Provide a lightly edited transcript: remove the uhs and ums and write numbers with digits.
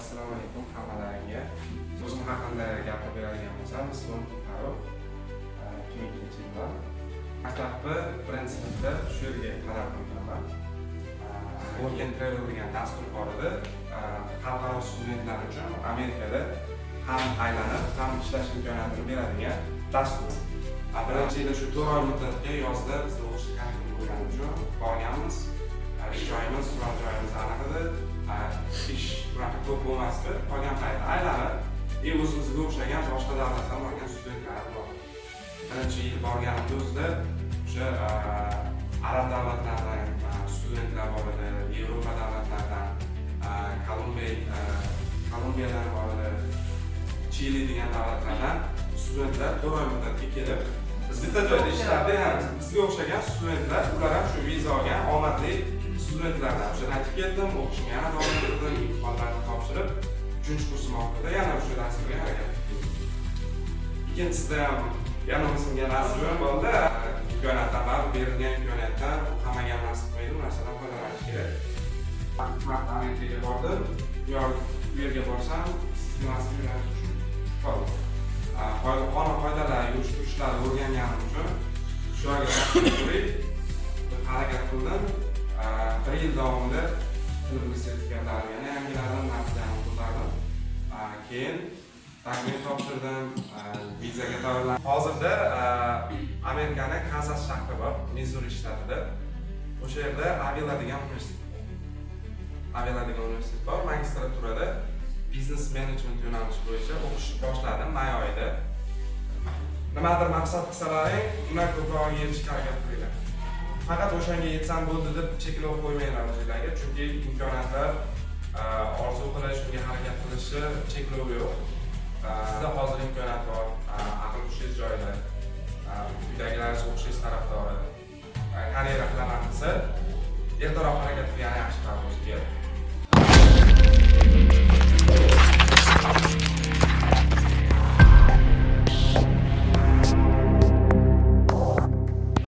Assalomu alaykum hammalariga. O'zim haqimda gapirib beradigan bo'lsam, ismim Farruh. 2002-yilda maktabni birinchi sinfda shu yerga qarab o'qiganman. Work and Travel degan dastur bor edi. Xalqaro studentlar uchun Amerikada ham aylanib, ham ishlash imkoniyatini beradigan dastur. Birinchi yilda shu 4 oy muddatga yozda biz o'qishga qatnashib bo'lganim uchun borganmiz. Ish joyimiz, turar joyimiz aniq edi. Ish bunaqa ko'p bo'lmasdi. Qolgan paytda aylanib, o'zimizga o'xshagan boshqa davlatdan borgan studentlar bor. Birinchi yil borganimda o'zida o'sha arab davlatlaridan studentlar bor edi, Yevropa davlatlaridan, Kolumbiyadan bor edi, Chili degan davlatlardan studentlar 4 oy muddatga kelib, biz bitta joyda ishlab beramiz. Bizga o'xshagan studentlar, ular ham shu viza olgan omadli studentlardan. O'sha qaytib keldim, o'qishga yana davom etdim, imtihonlarni topshirib, 3-kursim oxirida yana o'sha dasturga harakat qildim. Ikkinchisida ham yana o'zimga nasibim bo'ldi. Imkoniyatdan baribir berilgan imkoniyatdan hammaga nasib qilmaydi, bu narsadan foydalanish kerak. Marta Amerikaga bordim. Bu yerga borsam, nasib qilish uchun qoldim. Qoidalar, yurish-turishlarni o'rganganim uchun shu yerga harakat qildim. 1 yil davomida tibbiy sertifikatlarni yana yangiladim, narsalarini qo'llardim. Keyin taqdim topshirdim, vizaga tayyorlandim. Hozirda Amerikaning Kansas shahri bor, Missuri shtatida. O'sha yerda Avila degan universitet bor. Magistraturada biznes menejment yo'nalishi bo'yicha o'qishni boshladim may oyida. Nimadir maqsad qilsalaring, undan ko'proq yetishga harakat qilinglar. Faqat o'shanga yetsam bo'ldi deb cheklov qo'ymanglar o'zingizlarga, chunki imkoniyatlar orzu qilish, shunga harakat qilishni cheklovi yo'q. Sizda hozir imkoniyat bor, aql hushingiz joyida, uydagilaringiz o'qishingiz tarafdori, karyera qilaman desa, ertaroq harakat qilgani yaxshi.